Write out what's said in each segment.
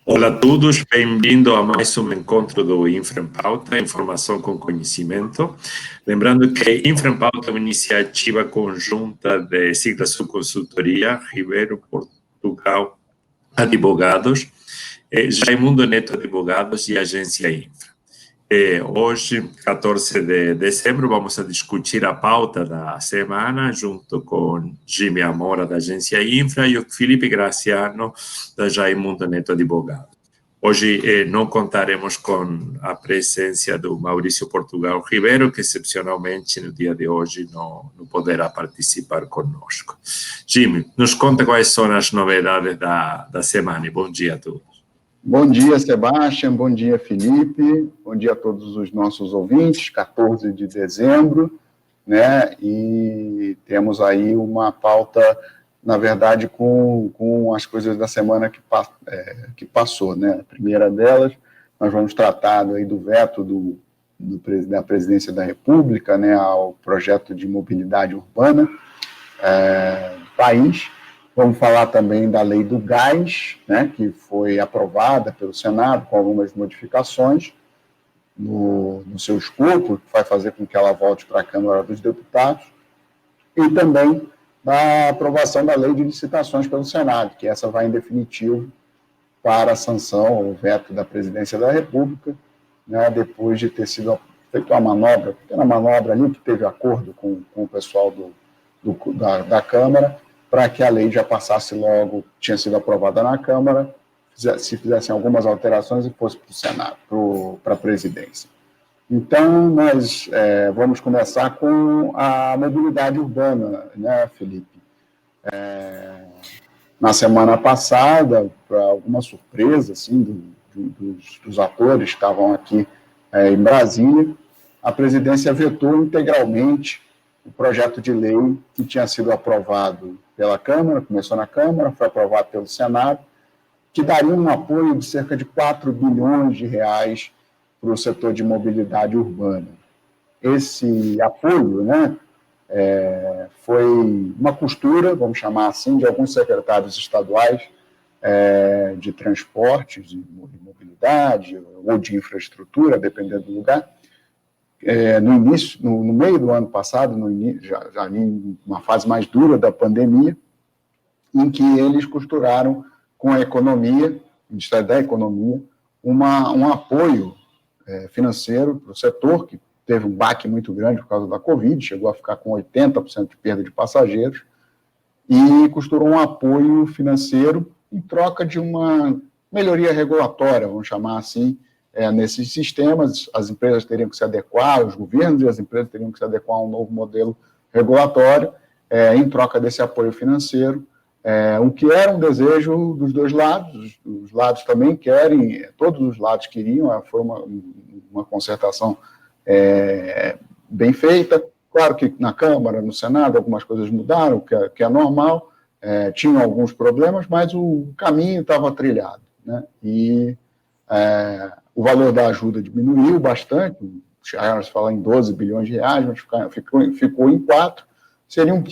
Olá a todos, bem-vindo a mais um encontro do Infra em Pauta, Informação com Conhecimento. Lembrando que Infra em Pauta é uma iniciativa conjunta de Siglasul Consultoria, Ribeiro, Portugal, Advogados, Raimundo Neto Advogados e Agência Infra. Hoje, 14 de dezembro, vamos a discutir a pauta da semana junto com Jimmy Amora, da Agência Infra, e o Felipe Graciano, da Raimundo Neto Advogado. Hoje não contaremos com a presença do Maurício Portugal Ribeiro, que excepcionalmente no dia de hoje não poderá participar conosco. Jimmy, nos conta quais são as novidades da semana e bom dia a todos. Bom dia, Sebastião, bom dia, Felipe, bom dia a todos os nossos ouvintes, 14 de dezembro, né, e temos aí uma pauta, na verdade, com as coisas da semana que passou, né, a primeira delas, nós vamos tratar aí do veto da Presidência da República, né, ao projeto de mobilidade urbana do país. Vamos falar também da lei do gás, né, que foi aprovada pelo Senado com algumas modificações no seu escopo, que vai fazer com que ela volte para a Câmara dos Deputados, e também da aprovação da lei de licitações pelo Senado, que essa vai em definitivo para a sanção ou veto da Presidência da República, né, depois de ter sido feita uma pequena manobra ali, que teve acordo com o pessoal da Câmara, para que a lei já passasse logo, tinha sido aprovada na Câmara, se fizessem algumas alterações e fosse para o Senado, para a presidência. Então, nós vamos começar com a mobilidade urbana, né, Felipe? Na semana passada, para alguma surpresa assim, dos atores que estavam aqui em Brasília, a presidência vetou integralmente o projeto de lei que tinha sido aprovado pela Câmara, começou na Câmara, foi aprovado pelo Senado, que daria um apoio de cerca de 4 bilhões de reais para o setor de mobilidade urbana. Esse apoio, né, foi uma costura, vamos chamar assim, de alguns secretários estaduais de transportes, de mobilidade ou de infraestrutura, dependendo do lugar, no meio do ano passado, já em uma fase mais dura da pandemia, em que eles costuraram com a economia, o Ministério da Economia, um apoio financeiro para o setor, que teve um baque muito grande por causa da Covid, chegou a ficar com 80% de perda de passageiros, e costurou um apoio financeiro em troca de uma melhoria regulatória, vamos chamar assim, nesses sistemas. As empresas teriam que se adequar, os governos e as empresas teriam que se adequar a um novo modelo regulatório, em troca desse apoio financeiro, o que era um desejo dos dois lados, os lados também querem, todos os lados queriam, foi uma concertação bem feita. Claro que na Câmara, no Senado, algumas coisas mudaram, que é normal, tinham alguns problemas, mas o caminho estava trilhado, né? E o valor da ajuda diminuiu bastante, já se fala em 12 bilhões de reais, mas ficou em 4. Seria um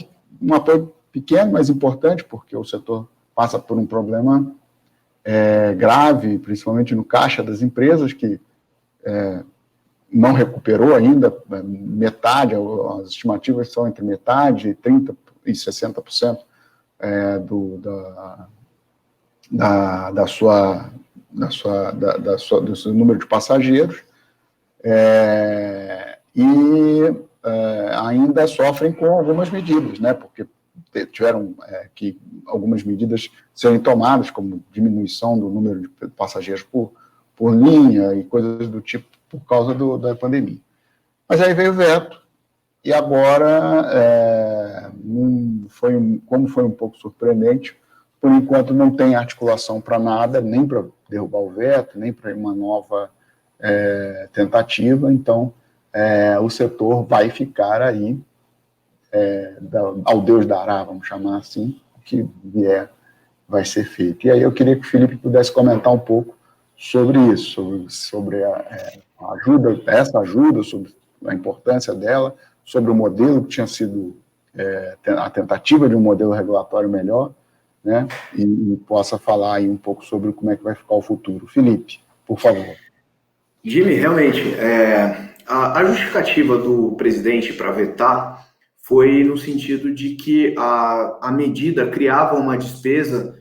apoio pequeno, mas importante, porque o setor passa por um problema grave, principalmente no caixa das empresas, que não recuperou ainda metade, as estimativas são entre metade, 30% e 60% do seu número de passageiros, ainda sofrem com algumas medidas, né, porque tiveram que algumas medidas serem tomadas, como diminuição do número de passageiros por linha e coisas do tipo, por causa da pandemia. Mas aí veio o veto, e agora, como foi um pouco surpreendente, por enquanto não tem articulação para nada, nem para derrubar o veto, nem para uma nova tentativa. Então, o setor vai ficar aí, ao Deus dará, vamos chamar assim, o que vier vai ser feito. E aí eu queria que o Felipe pudesse comentar um pouco sobre isso, sobre essa ajuda, sobre a importância dela, sobre o modelo que tinha sido a tentativa de um modelo regulatório melhor, né, e possa falar aí um pouco sobre como é que vai ficar o futuro. Felipe, por favor. Jimmy, realmente, a justificativa do presidente para vetar foi no sentido de que a medida criava uma despesa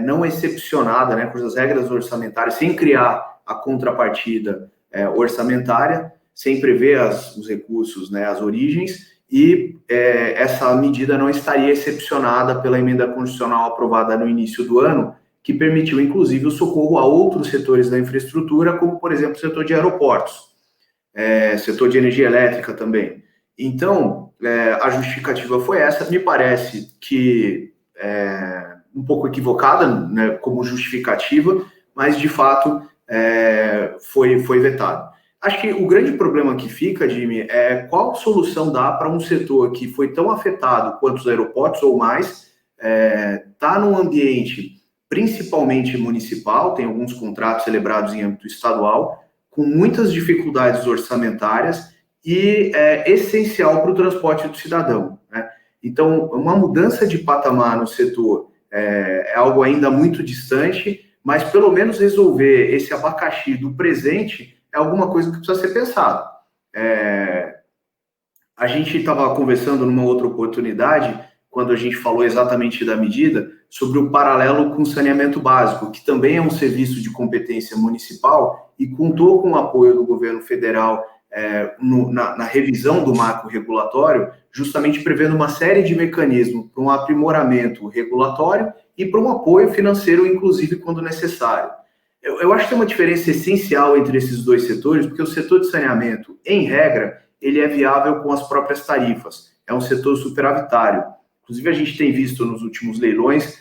não excepcionada, né, com as regras orçamentárias, sem criar a contrapartida orçamentária, sem prever os recursos, né, as origens, e essa medida não estaria excepcionada pela emenda constitucional aprovada no início do ano, que permitiu, inclusive, o socorro a outros setores da infraestrutura, como, por exemplo, o setor de aeroportos, setor de energia elétrica também. Então, a justificativa foi essa. Me parece que um pouco equivocada, né, como justificativa, mas, de fato, foi vetado. Acho que o grande problema que fica, Jimmy, é qual solução dá para um setor que foi tão afetado quanto os aeroportos ou mais, está num ambiente principalmente municipal, tem alguns contratos celebrados em âmbito estadual, com muitas dificuldades orçamentárias e essencial para o transporte do cidadão, né? Então, uma mudança de patamar no setor é algo ainda muito distante, mas pelo menos resolver esse abacaxi do presente é alguma coisa que precisa ser pensada. A gente estava conversando numa outra oportunidade, quando a gente falou exatamente da medida, sobre o paralelo com o saneamento básico, que também é um serviço de competência municipal e contou com o apoio do governo federal na revisão do marco regulatório, justamente prevendo uma série de mecanismos para um aprimoramento regulatório e para um apoio financeiro, inclusive, quando necessário. Eu acho que tem uma diferença essencial entre esses dois setores, porque o setor de saneamento, em regra, ele é viável com as próprias tarifas, é um setor superavitário. Inclusive, a gente tem visto nos últimos leilões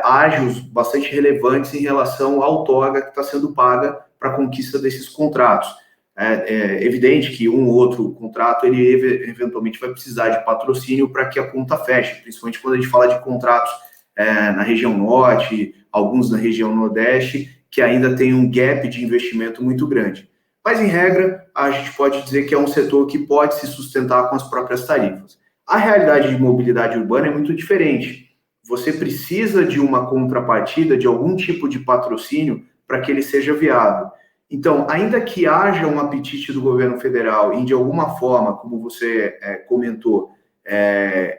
ágios bastante relevantes em relação à outorga que está sendo paga para a conquista desses contratos. É evidente que um ou outro contrato, ele eventualmente vai precisar de patrocínio para que a conta feche, principalmente quando a gente fala de contratos na região norte, alguns na região nordeste, que ainda tem um gap de investimento muito grande. Mas, em regra, a gente pode dizer que é um setor que pode se sustentar com as próprias tarifas. A realidade de mobilidade urbana é muito diferente. Você precisa de uma contrapartida, de algum tipo de patrocínio para que ele seja viável. Então, ainda que haja um apetite do governo federal em, de alguma forma, como você comentou,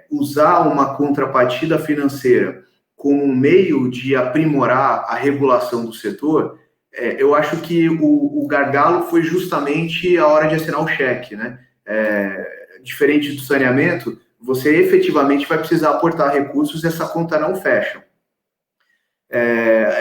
usar uma contrapartida financeira como um meio de aprimorar a regulação do setor, eu acho que o gargalo foi justamente a hora de assinar o cheque, né? Diferente do saneamento, você efetivamente vai precisar aportar recursos e essa conta não fecha.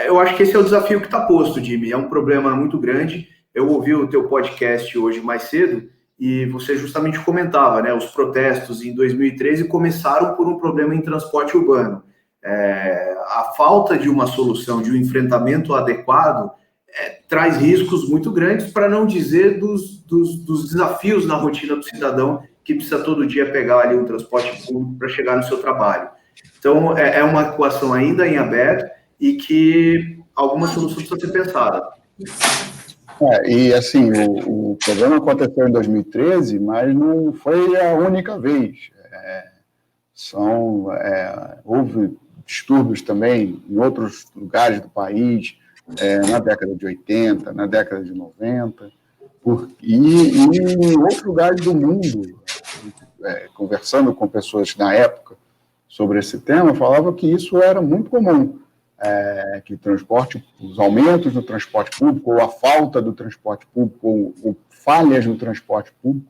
Eu acho que esse é o desafio que está posto, Jimmy. É um problema muito grande. Eu ouvi o teu podcast hoje mais cedo e você justamente comentava, né? Os protestos em 2013 começaram por um problema em transporte urbano. A falta de uma solução, de um enfrentamento adequado, traz riscos muito grandes, para não dizer dos desafios na rotina do cidadão que precisa todo dia pegar ali um transporte público para chegar no seu trabalho. Então, é uma equação ainda em aberto e que alguma solução precisa ser pensada. E assim, o problema aconteceu em 2013, mas não foi a única vez. Houve distúrbios também em outros lugares do país, na década de 80, na década de 90, e em outros lugares do mundo. Conversando com pessoas na época sobre esse tema, falava que isso era muito comum, que os aumentos do transporte público, ou a falta do transporte público, ou falhas no transporte público,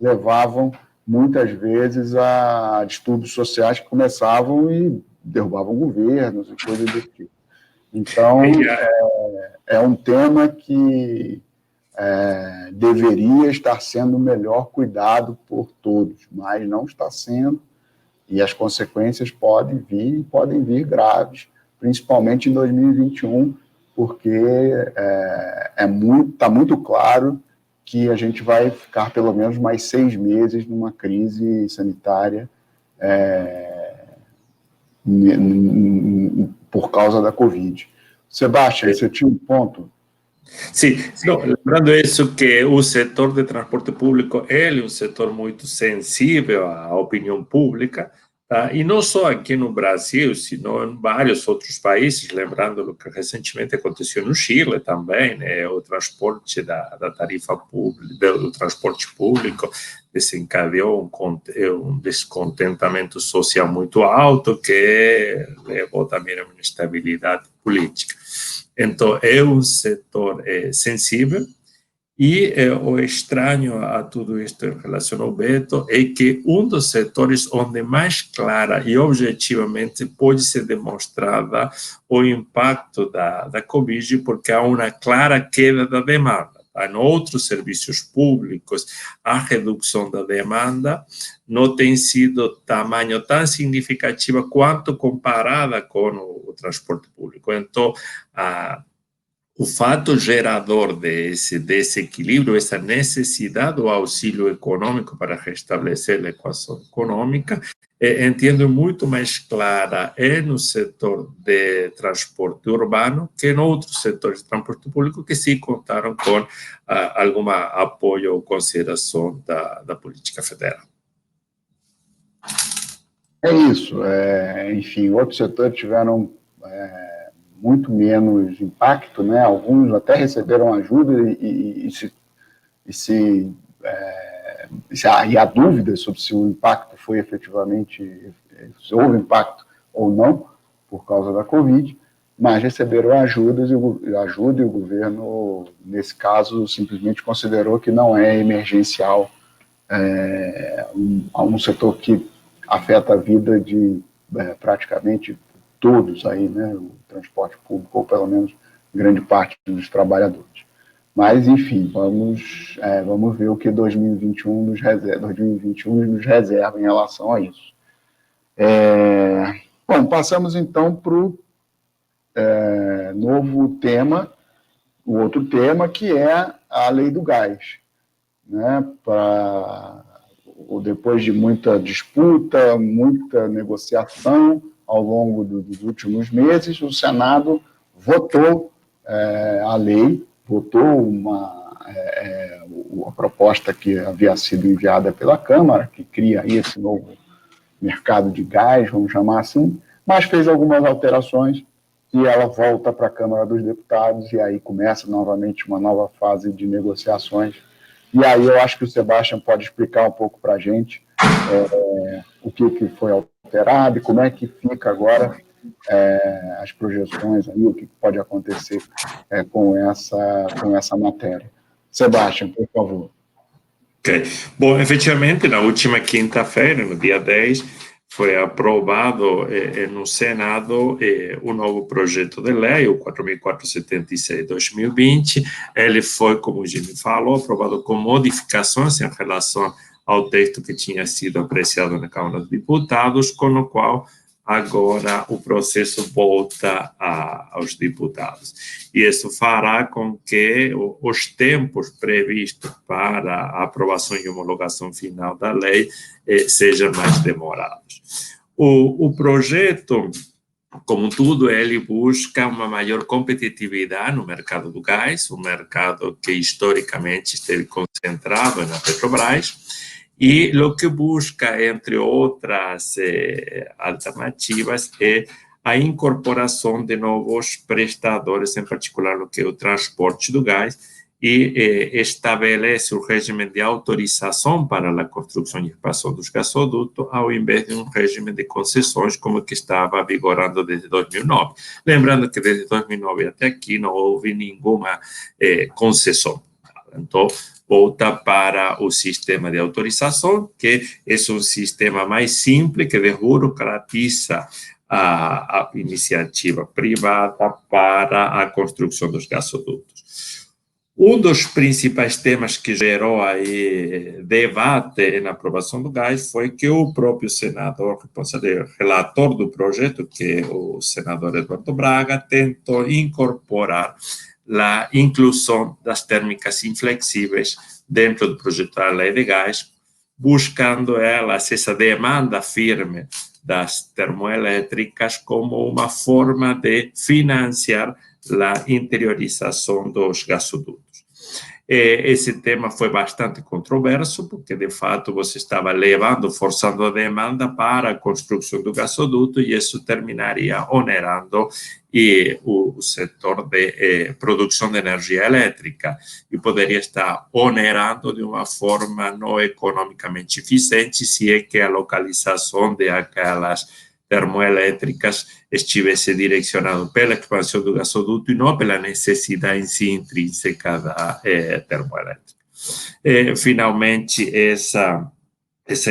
levavam muitas vezes a distúrbios sociais que começavam e derrubavam governos e coisas desse tipo. Então, é um tema que deveria estar sendo melhor cuidado por todos, mas não está sendo, e as consequências podem vir graves, principalmente em 2021, porque está muito claro que a gente vai ficar pelo menos mais 6 meses numa crise sanitária por causa da Covid. Sebastião, você tinha um ponto? Sim, lembrando isso, que o setor de transporte público é um setor muito sensível à opinião pública, E não só aqui no Brasil, sino em vários outros países, lembrando o que recentemente aconteceu no Chile também, né, o transporte da tarifa pública, do transporte público desencadeou um descontentamento social muito alto que levou também a uma instabilidade política. Então, é um setor sensível. E o estranho a tudo isto em relação ao veto é que um dos setores onde mais clara e objetivamente pode ser demonstrada o impacto da Covid, porque há uma clara queda da demanda. Em outros serviços públicos, a redução da demanda não tem sido tamanho tão significativa quanto comparada com o transporte público. Então, o fato gerador desse desequilíbrio, essa necessidade do auxílio econômico para restabelecer a equação econômica, entendo muito mais clara no setor de transporte urbano que em outros setores de transporte público que sim contaram com algum apoio ou consideração da política federal. É isso. Enfim, outros setores tiveram muito menos impacto, né? Alguns até receberam ajuda e há dúvidas sobre se o impacto foi efetivamente, se houve impacto ou não, por causa da Covid, mas receberam ajuda e o governo, nesse caso, simplesmente considerou que não é emergencial um setor que afeta a vida de praticamente todos aí, né, o transporte público, ou pelo menos grande parte dos trabalhadores. Mas, enfim, vamos ver o que 2021 nos reserva em relação a isso. Bom, passamos então para o novo tema, o outro tema, que é a lei do gás. Né, depois de muita disputa, muita negociação, ao longo dos últimos meses, o Senado votou a lei, votou a proposta que havia sido enviada pela Câmara, que cria aí esse novo mercado de gás, vamos chamar assim, mas fez algumas alterações e ela volta para a Câmara dos Deputados e aí começa novamente uma nova fase de negociações. E aí eu acho que o Sebastião pode explicar um pouco para a gente o que foi alterado e como é que fica agora as projeções, aí, o que pode acontecer com essa matéria. Sebastião, por favor. Ok. Bom, efetivamente, na última quinta-feira, no dia 10, foi aprovado no Senado o novo projeto de lei, o 4.476/2020. Ele foi, como o Jimmy falou, aprovado com modificações em relação ao texto que tinha sido apreciado na Câmara dos Deputados, com o qual agora o processo volta aos deputados. E isso fará com que os tempos previstos para a aprovação e homologação final da lei sejam mais demorados. O projeto, como tudo, ele busca uma maior competitividade no mercado do gás, um mercado que historicamente esteve concentrado na Petrobras, e o que busca, entre outras alternativas, é a incorporação de novos prestadores, em particular no que é o transporte do gás, e estabelece o regime de autorização para a construção e expansão dos gasodutos, ao invés de um regime de concessões, como que estava vigorando desde 2009. Lembrando que desde 2009 até aqui não houve nenhuma concessão. Então, volta para o sistema de autorização, que é um sistema mais simples, que desburocratiza a iniciativa privada para a construção dos gasodutos. Um dos principais temas que gerou aí debate na aprovação do gás foi que o próprio senador, relator do projeto, que é o senador Eduardo Braga, tentou incorporar a inclusão das térmicas inflexíveis dentro do projeto da lei de gás, buscando elas essa demanda firme das termoelétricas como uma forma de financiar a interiorização dos gasodutos. Esse tema foi bastante controverso, porque, de fato, você estava forçando a demanda para a construção do gasoduto, e isso terminaria onerando o setor de produção de energia elétrica, e poderia estar onerando de uma forma não economicamente eficiente, se é que a localização de aquelas termoelétricas estivesse direcionado pela expansão do gasoduto e não pela necessidade em si intrínseca da termoelétrica. Finalmente, essa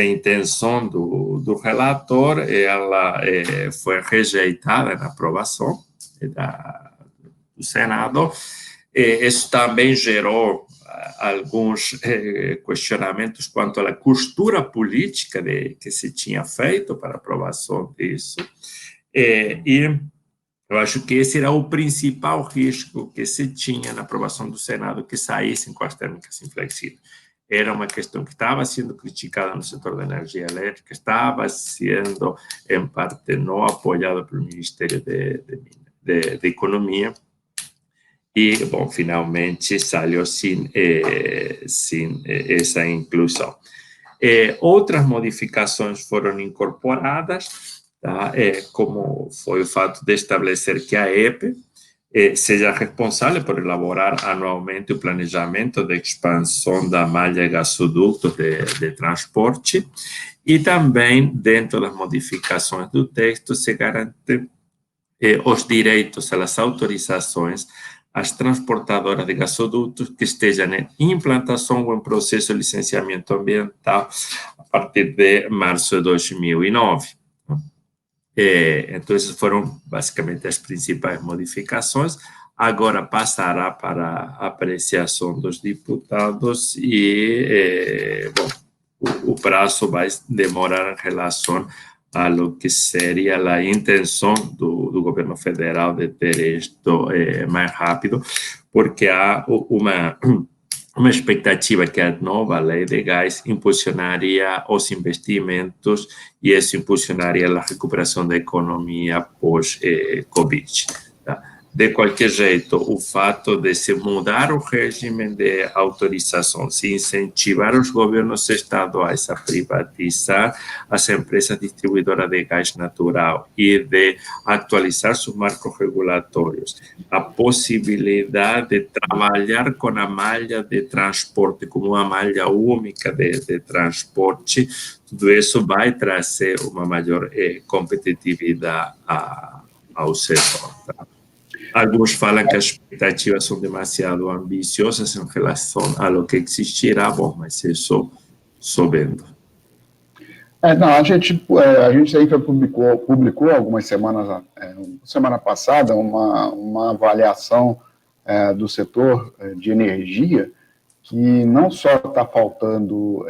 intenção do relator, ela foi rejeitada na aprovação do Senado. Isso também gerou alguns questionamentos quanto à costura política que se tinha feito para a aprovação disso. E eu acho que esse era o principal risco que se tinha na aprovação do Senado, que saíssem com as térmicas inflexíveis. Era uma questão que estava sendo criticada no setor da energia elétrica, estava sendo, em parte, não apoiada pelo Ministério de Economia, e, bom, finalmente saiu sem essa inclusão. Outras modificações foram incorporadas, tá? Como foi o fato de estabelecer que a EPE seja responsável por elaborar anualmente o planejamento de expansão da malha de gasodutos de transporte, e também, dentro das modificações do texto, se garante os direitos às autorizações às transportadoras de gasodutos que estejam em implantação ou em processo de licenciamento ambiental a partir de março de 2009. Então, essas foram basicamente as principais modificações. Agora passará para a apreciação dos deputados e, bom, o prazo vai demorar em relação a lo que seria a intenção do governo federal de ter isto mais rápido, porque há uma expectativa que a nova lei de gás impulsionaria os investimentos e isso impulsionaria a recuperação da economia pós-Covid. De qualquer jeito, o fato de se mudar o regime de autorização, se incentivar os governos estaduais a privatizar as empresas distribuidoras de gás natural e de atualizar seus marcos regulatórios, a possibilidade de trabalhar com a malha de transporte como uma malha única de transporte, tudo isso vai trazer uma maior competitividade ao setor. Tá? Alguns falam que as expectativas são demasiado ambiciosas em relação a lo que existirá, bom, mas isso só vendo. Não, a gente ainda publicou algumas semanas, semana passada, uma avaliação do setor de energia, que não só está faltando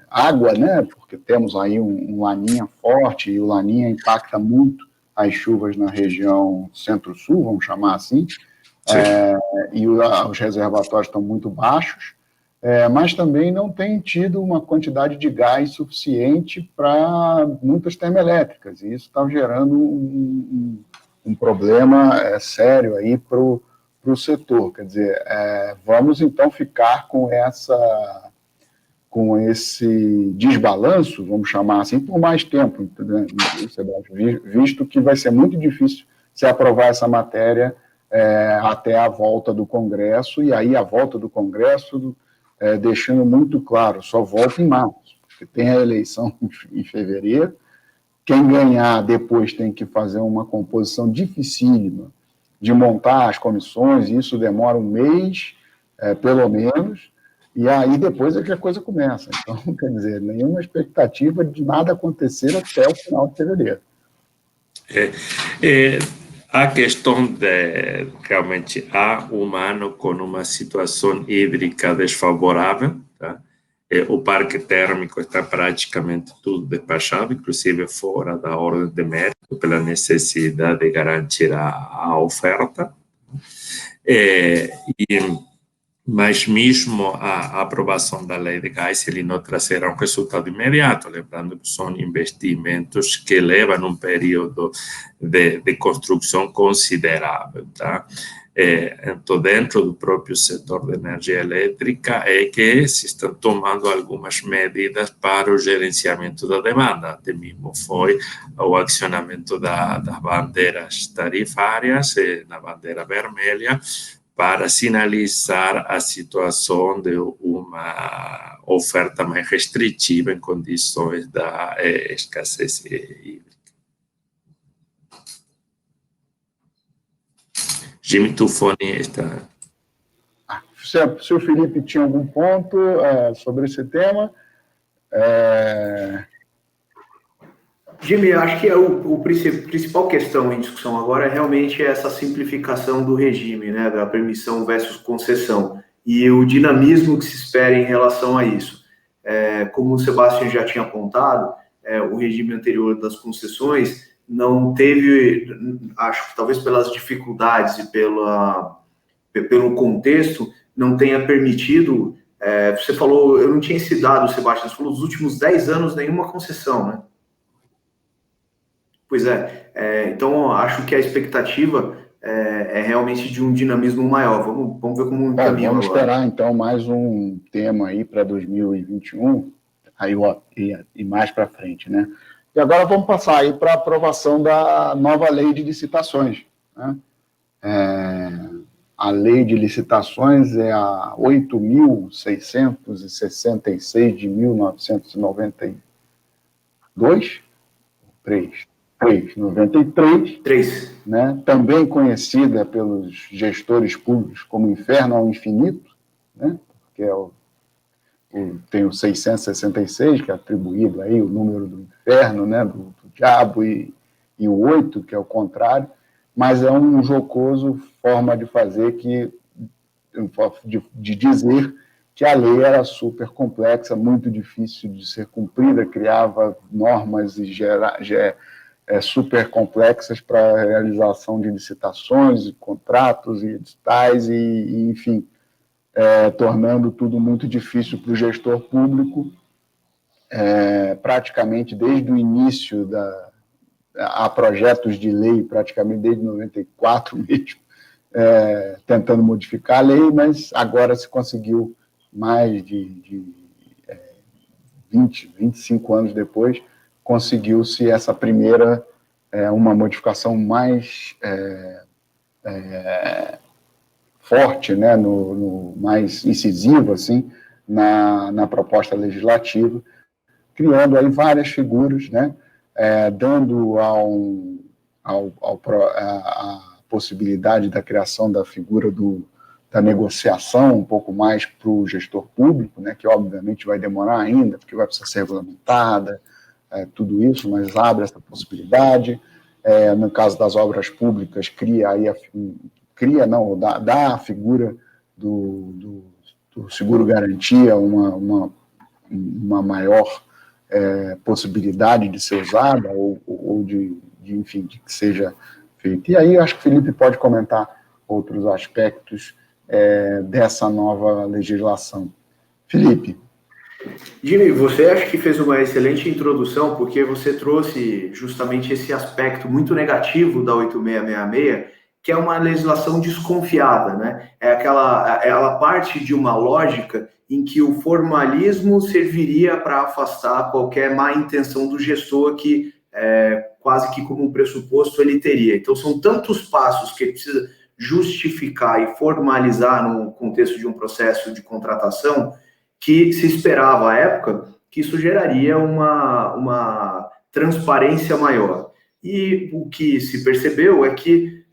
água, né, porque temos aí um laninha forte, e o laninha impacta muito as chuvas na região centro-sul, vamos chamar assim, e os reservatórios estão muito baixos, mas também não tem tido uma quantidade de gás suficiente para muitas termoelétricas, e isso está gerando um problema sério aí para o setor. Quer dizer, vamos então ficar com esse desbalanço, vamos chamar assim, por mais tempo, visto que vai ser muito difícil se aprovar essa matéria até a volta do Congresso, e aí a volta do Congresso deixando muito claro, só volta em março, porque tem a eleição em fevereiro, quem ganhar depois tem que fazer uma composição dificílima de montar as comissões, e isso demora um mês, pelo menos, e aí depois é que a coisa começa. Então, quer dizer, nenhuma expectativa de nada acontecer até o final de fevereiro. A questão de realmente há um ano com uma situação hídrica desfavorável, tá? O parque térmico está praticamente tudo despachado, inclusive fora da ordem de mérito, pela necessidade de garantir a oferta. Mas mesmo a aprovação da lei de gás, ele não trazerá um resultado imediato, lembrando que são investimentos que levam um período de construção considerável, tá? Então, dentro do próprio setor de energia elétrica, é que se estão tomando algumas medidas para o gerenciamento da demanda. Até mesmo foi o acionamento das bandeiras tarifárias, na bandeira vermelha, para sinalizar a situação de uma oferta mais restritiva em condições da escassez hídrica. Jimmy Tufoni está... Se o Felipe tinha algum ponto sobre esse tema... Jimmy, acho que a principal questão em discussão agora é realmente essa simplificação do regime, né, da permissão versus concessão, e o dinamismo que se espera em relação a isso. Como o Sebastião já tinha apontado, o regime anterior das concessões não teve, acho que talvez pelas dificuldades e pelo contexto, não tenha permitido, você falou, eu não tinha esse dado, Sebastião, você falou dos últimos 10 anos nenhuma concessão, né? Pois então acho que a expectativa é realmente de um dinamismo maior. Vamos ver como caminho. Vamos esperar, então, mais um tema aí para 2021, e mais para frente, né? E agora vamos passar aí para a aprovação da nova lei de licitações, né? A lei de licitações é a 8.666 de 1992, 93, né? Também conhecida pelos gestores públicos como Inferno ao Infinito, né? Porque tem o 666, que é atribuído aí o número do inferno, né? do diabo, e o 8, que é o contrário, mas é um jocoso forma de fazer de dizer que a lei era super complexa, muito difícil de ser cumprida, criava normas e super complexas para a realização de licitações, contratos e editais, e enfim, tornando tudo muito difícil para o gestor público, praticamente desde o início a projetos de lei, praticamente desde 94 mesmo, tentando modificar a lei, mas agora se conseguiu, mais de 25 anos depois, conseguiu-se essa primeira, uma modificação mais forte, né, mais incisiva, assim, na proposta legislativa, criando aí várias figuras, né, dando a possibilidade da criação da figura da negociação um pouco mais para o gestor público, né, que obviamente vai demorar ainda, porque vai precisar ser regulamentada, tudo isso, mas abre essa possibilidade. No caso das obras públicas, dá a figura do seguro-garantia uma maior possibilidade de ser usada, ou de que seja feito. E aí eu acho que o Felipe pode comentar outros aspectos dessa nova legislação. Felipe. Jimmy, você acha que fez uma excelente introdução, porque você trouxe justamente esse aspecto muito negativo da 8666, que é uma legislação desconfiada, né? Ela parte de uma lógica em que o formalismo serviria para afastar qualquer má intenção do gestor, que quase que como um pressuposto ele teria. Então, são tantos passos que ele precisa justificar e formalizar no contexto de um processo de contratação, que se esperava à época que isso geraria uma transparência maior. E o que se percebeu é que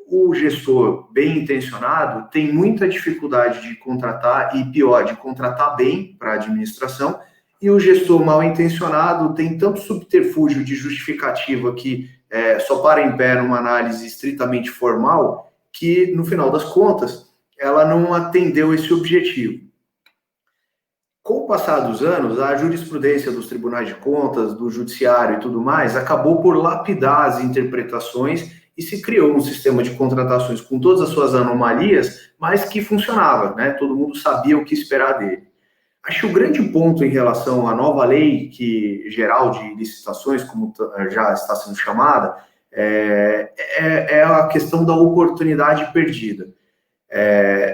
o gestor bem intencionado tem muita dificuldade de contratar, e pior, de contratar bem para a administração, e o gestor mal intencionado tem tanto subterfúgio de justificativa que só para em pé numa análise estritamente formal, que no final das contas ela não atendeu esse objetivo. Com o passar dos anos, a jurisprudência dos tribunais de contas, do judiciário e tudo mais, acabou por lapidar as interpretações e se criou um sistema de contratações com todas as suas anomalias, mas que funcionava, né? Todo mundo sabia o que esperar dele. Acho que o grande ponto em relação à nova lei geral de licitações, como já está sendo chamada, é a questão da oportunidade perdida.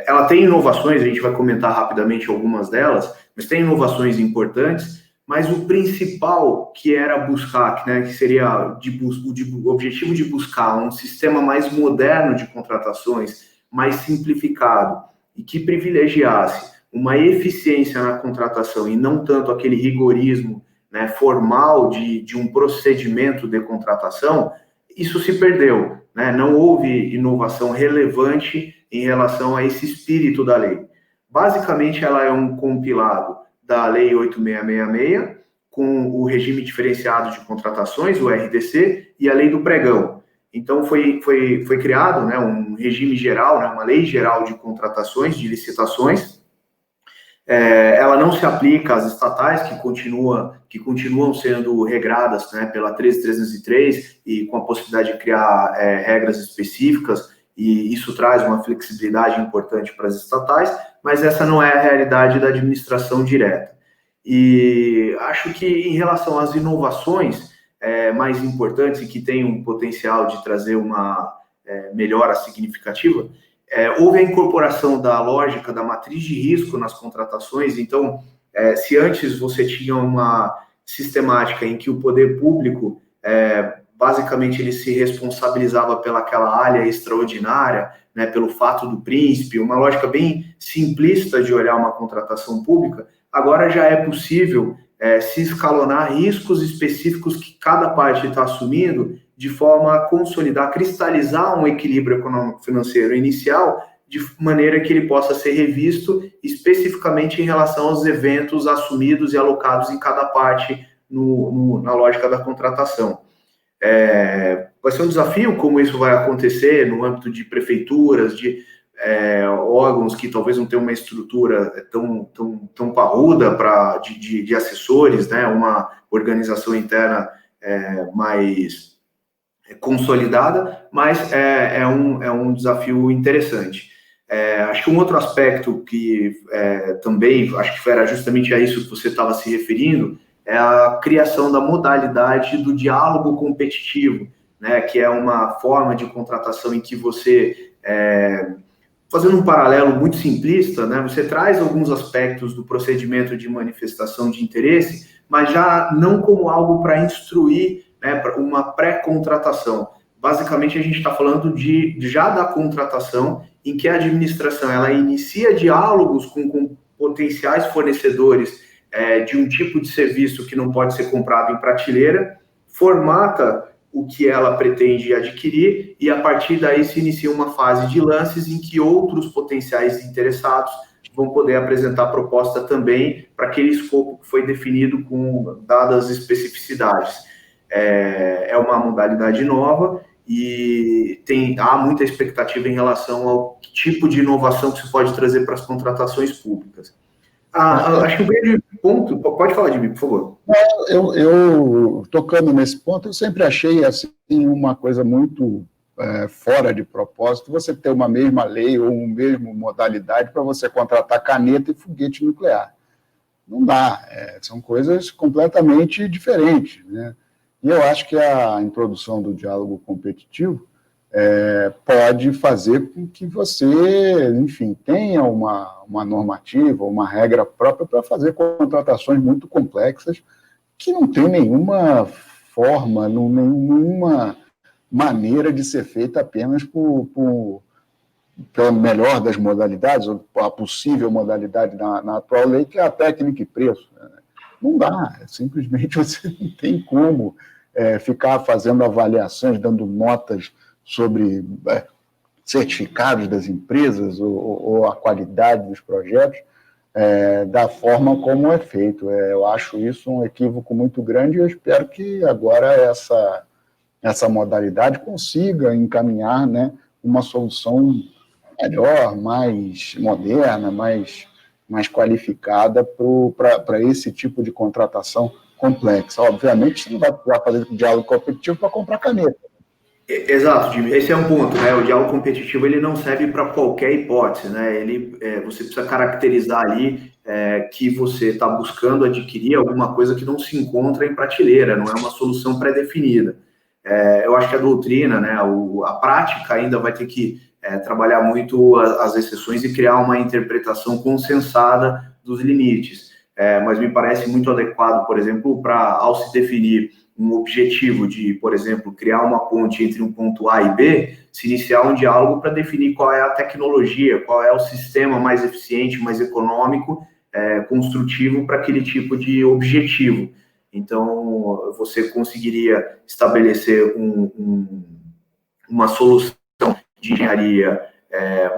Ela tem inovações, a gente vai comentar rapidamente algumas delas, mas tem inovações importantes, mas o principal que era buscar, né, que seria o objetivo de buscar um sistema mais moderno de contratações, mais simplificado, e que privilegiasse uma eficiência na contratação e não tanto aquele rigorismo, né, formal de um procedimento de contratação, isso se perdeu, né? Não houve inovação relevante em relação a esse espírito da lei. Basicamente, ela é um compilado da Lei 8666, com o regime diferenciado de contratações, o RDC, e a Lei do Pregão. Então, foi criado, né, um regime geral, né, uma lei geral de contratações, de licitações. Ela não se aplica às estatais, que continuam sendo regradas, né, pela 13.303 e com a possibilidade de criar regras específicas, e isso traz uma flexibilidade importante para as estatais, mas essa não é a realidade da administração direta. E acho que em relação às inovações mais importantes e que têm um potencial de trazer uma melhora significativa, houve a incorporação da lógica da matriz de risco nas contratações. Então, se antes você tinha uma sistemática em que o poder público, basicamente, ele se responsabilizava pelaquela área extraordinária, né, pelo fato do príncipe, uma lógica bem simplista de olhar uma contratação pública, agora já é possível se escalonar riscos específicos que cada parte está assumindo, de forma a consolidar, cristalizar um equilíbrio econômico-financeiro inicial, de maneira que ele possa ser revisto especificamente em relação aos eventos assumidos e alocados em cada parte na lógica da contratação. Vai ser um desafio como isso vai acontecer no âmbito de prefeituras, de órgãos que talvez não tenham uma estrutura tão parruda de assessores, né, uma organização interna mais consolidada, mas é um desafio interessante. Acho que um outro aspecto que também, acho que era justamente a isso que você estava se referindo, é a criação da modalidade do diálogo competitivo, né, que é uma forma de contratação em que você, fazendo um paralelo muito simplista, né, você traz alguns aspectos do procedimento de manifestação de interesse, mas já não como algo para instruir, né, uma pré-contratação. Basicamente, a gente está falando já da contratação, em que a administração ela inicia diálogos com potenciais fornecedores de um tipo de serviço que não pode ser comprado em prateleira, formata o que ela pretende adquirir e, a partir daí, se inicia uma fase de lances em que outros potenciais interessados vão poder apresentar proposta também para aquele escopo que foi definido com dadas especificidades. É uma modalidade nova e há muita expectativa em relação ao tipo de inovação que se pode trazer para as contratações públicas. Acho que o grande ponto... Pode falar de mim, por favor. Eu tocando nesse ponto, eu sempre achei assim, uma coisa muito fora de propósito, você ter uma mesma lei ou uma mesma modalidade para você contratar caneta e foguete nuclear. Não dá, são coisas completamente diferentes, né? E eu acho que a introdução do diálogo competitivo pode fazer com que você, enfim, tenha uma normativa, uma regra própria para fazer contratações muito complexas que não tem nenhuma forma, nenhuma maneira de ser feita apenas pela melhor das modalidades, ou a possível modalidade na atual lei, que é a técnica e preço. Não dá, simplesmente você não tem como ficar fazendo avaliações, dando notas sobre certificados das empresas ou a qualidade dos projetos da forma como é feito. Eu acho isso um equívoco muito grande e eu espero que agora essa modalidade consiga encaminhar, né, uma solução melhor, mais moderna, mais qualificada para esse tipo de contratação complexa. Obviamente, você não vai precisar fazer diálogo competitivo para comprar caneta. Exato, Jimmy. Esse é um ponto, né? O diálogo competitivo ele não serve para qualquer hipótese, né? Você precisa caracterizar ali que você está buscando adquirir alguma coisa que não se encontra em prateleira, não é uma solução pré-definida. Eu acho que a doutrina, né, a prática ainda vai ter que trabalhar muito as exceções e criar uma interpretação consensada dos limites. Mas me parece muito adequado, por exemplo, ao se definir um objetivo de, por exemplo, criar uma ponte entre um ponto A e B, se iniciar um diálogo para definir qual é a tecnologia, qual é o sistema mais eficiente, mais econômico, construtivo para aquele tipo de objetivo. Então, você conseguiria estabelecer uma solução de engenharia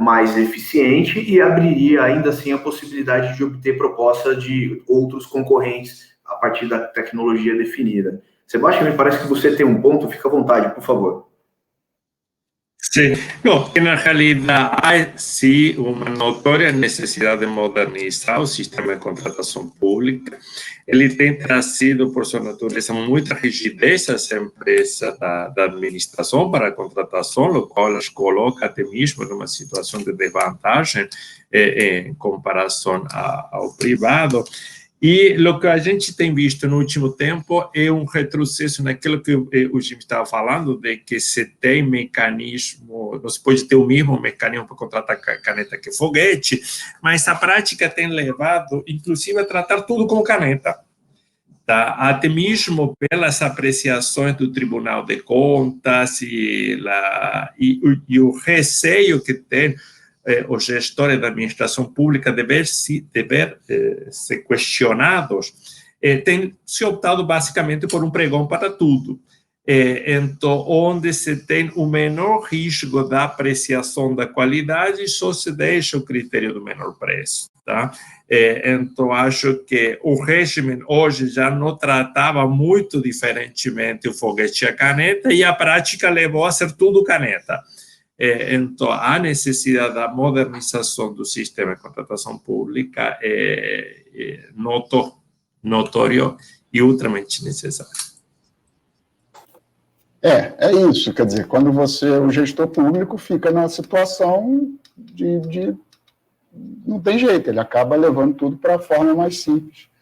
mais eficiente e abriria ainda assim a possibilidade de obter proposta de outros concorrentes a partir da tecnologia definida. Sebastião, me parece que você tem um ponto, fica à vontade, por favor. Sí, no, en realidad hay sí una notoria necesidad de modernizar el sistema de contratación pública. Ele tem trazido, por sua natureza, muita rigidez às empresas da administração para a contratação, o qual as coloca até mesmo numa situação de desvantagem em comparação ao privado. E o que a gente tem visto no último tempo é um retrocesso naquilo que o Jimmy estava falando, de que se tem mecanismo, não se pode ter o mesmo mecanismo para contratar caneta que foguete, mas a prática tem levado, inclusive, a tratar tudo como caneta. Tá? Até mesmo pelas apreciações do Tribunal de Contas e o receio que tem os gestores da administração pública dever ser questionados, tem se optado basicamente por um pregão para tudo. Então, onde se tem o menor risco da apreciação da qualidade, só se deixa o critério do menor preço. Tá? Então, acho que o regime hoje já não tratava muito diferentemente o foguete e a caneta, e a prática levou a ser tudo caneta. Então, a necessidade da modernização do sistema de contratação pública é notório e ultramente necessário. É isso, quer dizer, quando o gestor público fica na situação de não tem jeito, ele acaba levando tudo para a forma mais simples.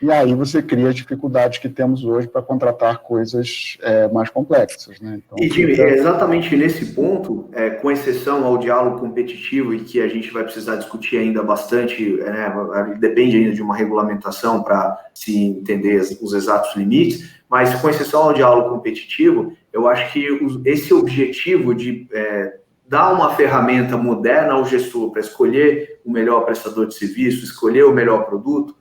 E aí você cria as dificuldades que temos hoje para contratar coisas mais complexas. Né? Então, e, Jimmy, exatamente nesse ponto, com exceção ao diálogo competitivo, e que a gente vai precisar discutir ainda bastante, depende ainda de uma regulamentação para se entender os exatos limites, mas com exceção ao diálogo competitivo, eu acho que esse objetivo de dar uma ferramenta moderna ao gestor para escolher o melhor prestador de serviço, escolher o melhor produto,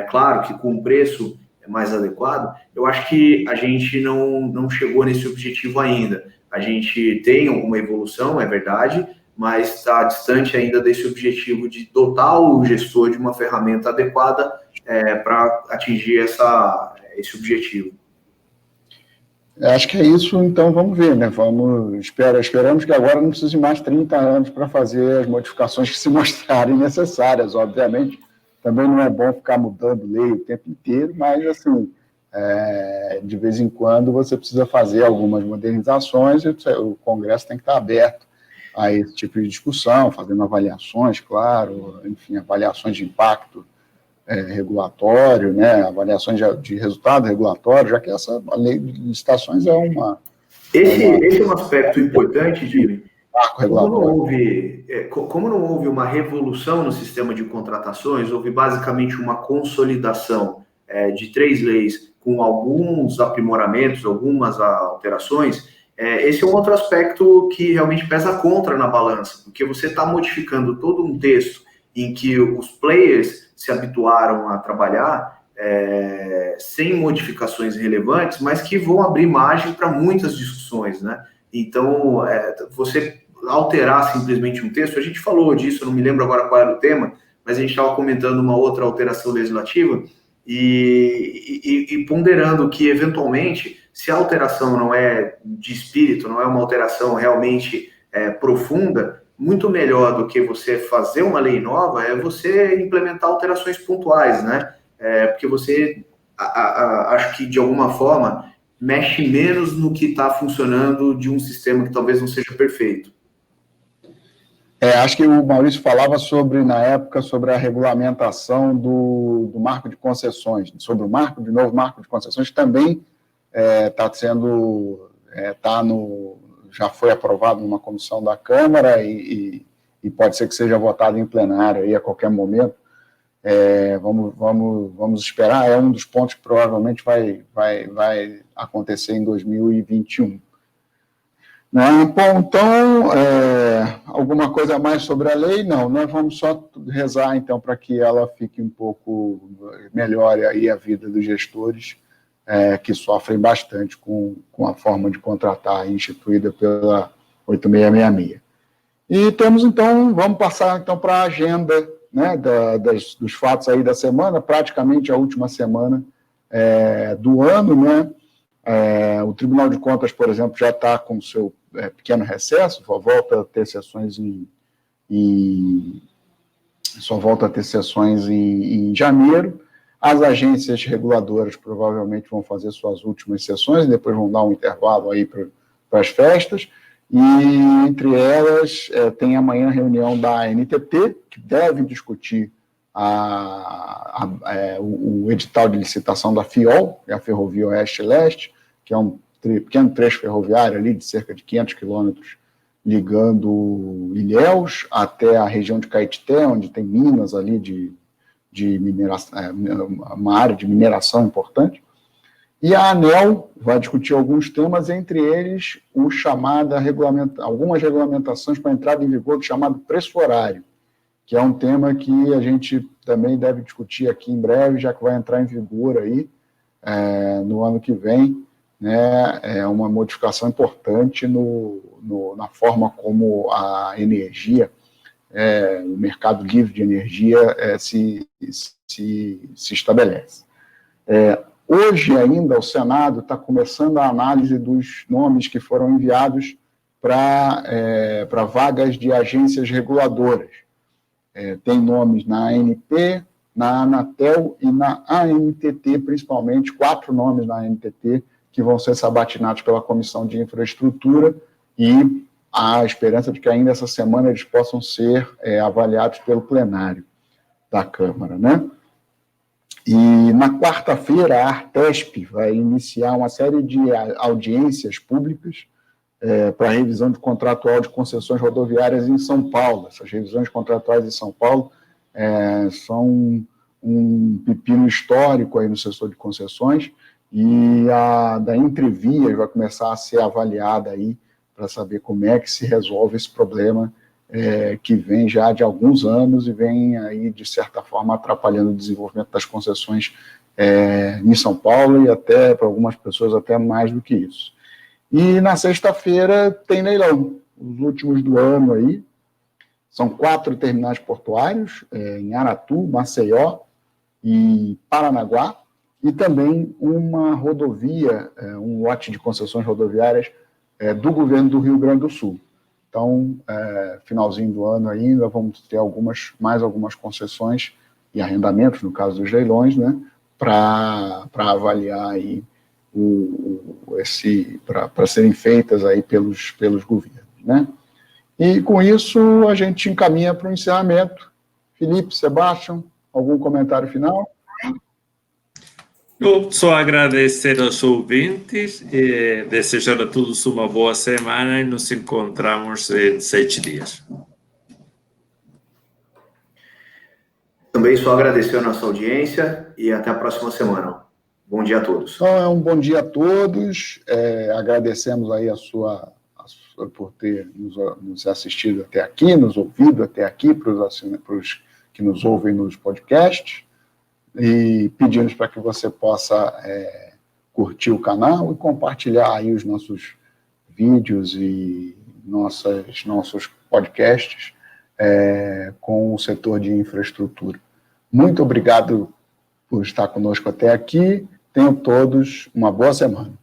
claro que com um preço mais adequado, eu acho que a gente não chegou nesse objetivo ainda. A gente tem alguma evolução, é verdade, mas está distante ainda desse objetivo de dotar o gestor de uma ferramenta adequada para atingir esse objetivo. Acho que é isso, então vamos ver, né? Esperamos que agora não precise de mais 30 anos para fazer as modificações que se mostrarem necessárias, obviamente. Também não é bom ficar mudando lei o tempo inteiro, mas, assim, de vez em quando você precisa fazer algumas modernizações e o Congresso tem que estar aberto a esse tipo de discussão, fazendo avaliações, claro, enfim, avaliações de impacto regulatório, né, avaliações de resultado regulatório, já que a lei de licitações é uma... Esse é um aspecto importante, Jimmy. Como não houve uma revolução no sistema de contratações, houve basicamente uma consolidação de 3 leis com alguns aprimoramentos, algumas alterações. Esse é um outro aspecto que realmente pesa contra na balança, porque você está modificando todo um texto em que os players se habituaram a trabalhar sem modificações relevantes, mas que vão abrir margem para muitas discussões, né? Então, você alterar simplesmente um texto, a gente falou disso, não me lembro agora qual era o tema, mas a gente estava comentando uma outra alteração legislativa e ponderando que, eventualmente, se a alteração não é de espírito, não é uma alteração realmente profunda, muito melhor do que você fazer uma lei nova é você implementar alterações pontuais, né? Porque você, acho que, de alguma forma, mexe menos no que está funcionando de um sistema que talvez não seja perfeito? Acho que o Maurício falava na época, sobre a regulamentação do marco de concessões, sobre o novo marco de concessões, que também já foi aprovado numa comissão da Câmara e pode ser que seja votado em plenário aí a qualquer momento. Vamos esperar, é um dos pontos que provavelmente vai acontecer em 2021. Bom, então, alguma coisa a mais sobre a lei? Não, nós vamos só rezar, então, para que ela fique um pouco, melhore aí a vida dos gestores, que sofrem bastante com a forma de contratar instituída pela 8666. E temos, então, vamos passar, então, para a agenda, né, dos fatos aí da semana, praticamente a última semana do ano, né? O Tribunal de Contas, por exemplo, já está com o seu pequeno recesso, só volta a ter sessões em janeiro. As agências reguladoras provavelmente vão fazer suas últimas sessões, e depois vão dar um intervalo aí para as festas, e entre elas tem amanhã a reunião da ANTT, que deve discutir o edital de licitação da FIOL, que é a Ferrovia Oeste-Leste, que é um pequeno trecho ferroviário ali de cerca de 500 quilômetros, ligando Ilhéus até a região de Caetité, onde tem minas ali de mineração, uma área de mineração importante. E a ANEEL vai discutir alguns temas, entre eles algumas regulamentações para a entrada em vigor do chamado preço horário, que é um tema que a gente também deve discutir aqui em breve, já que vai entrar em vigor aí no ano que vem, né? É uma modificação importante na forma como a energia, o mercado livre de energia se estabelece. Hoje ainda o Senado está começando a análise dos nomes que foram enviados para vagas de agências reguladoras. Tem nomes na ANP, na Anatel e na ANTT, principalmente, 4 nomes na ANTT que vão ser sabatinados pela Comissão de Infraestrutura, e há a esperança de que ainda essa semana eles possam ser avaliados pelo plenário da Câmara, né? E na quarta-feira, a Artesp vai iniciar uma série de audiências públicas para a revisão de contratual de concessões rodoviárias em São Paulo. Essas revisões contratuais em São Paulo são um pepino histórico aí no setor de concessões, e a da Entrevias vai começar a ser avaliada aí para saber como é que se resolve esse problema que vem já de alguns anos e vem aí, de certa forma, atrapalhando o desenvolvimento das concessões em São Paulo, e até, para algumas pessoas, até mais do que isso. E na sexta-feira tem leilão, os últimos do ano aí. São 4 terminais portuários, em Aratu, Maceió e Paranaguá, e também uma rodovia, um lote de concessões rodoviárias do governo do Rio Grande do Sul. Então, finalzinho do ano ainda, vamos ter mais algumas concessões e arrendamentos, no caso dos leilões, né, para avaliar aí para serem feitas aí pelos governos, né? E com isso a gente encaminha para o encerramento. Felipe, Sebastião, algum comentário final? Eu só agradecer aos ouvintes e desejar a todos uma boa semana, e nos encontramos em 7 dias. Também só agradecer a nossa audiência e até a próxima semana. Bom dia a todos. Então, um bom dia a todos. Agradecemos aí por ter nos assistido até aqui, nos ouvido até aqui, para os que nos ouvem nos podcasts, e pedimos para que você possa curtir o canal e compartilhar aí os nossos vídeos e nossos podcasts com o setor de infraestrutura. Muito obrigado por estar conosco até aqui. Tenham todos uma boa semana.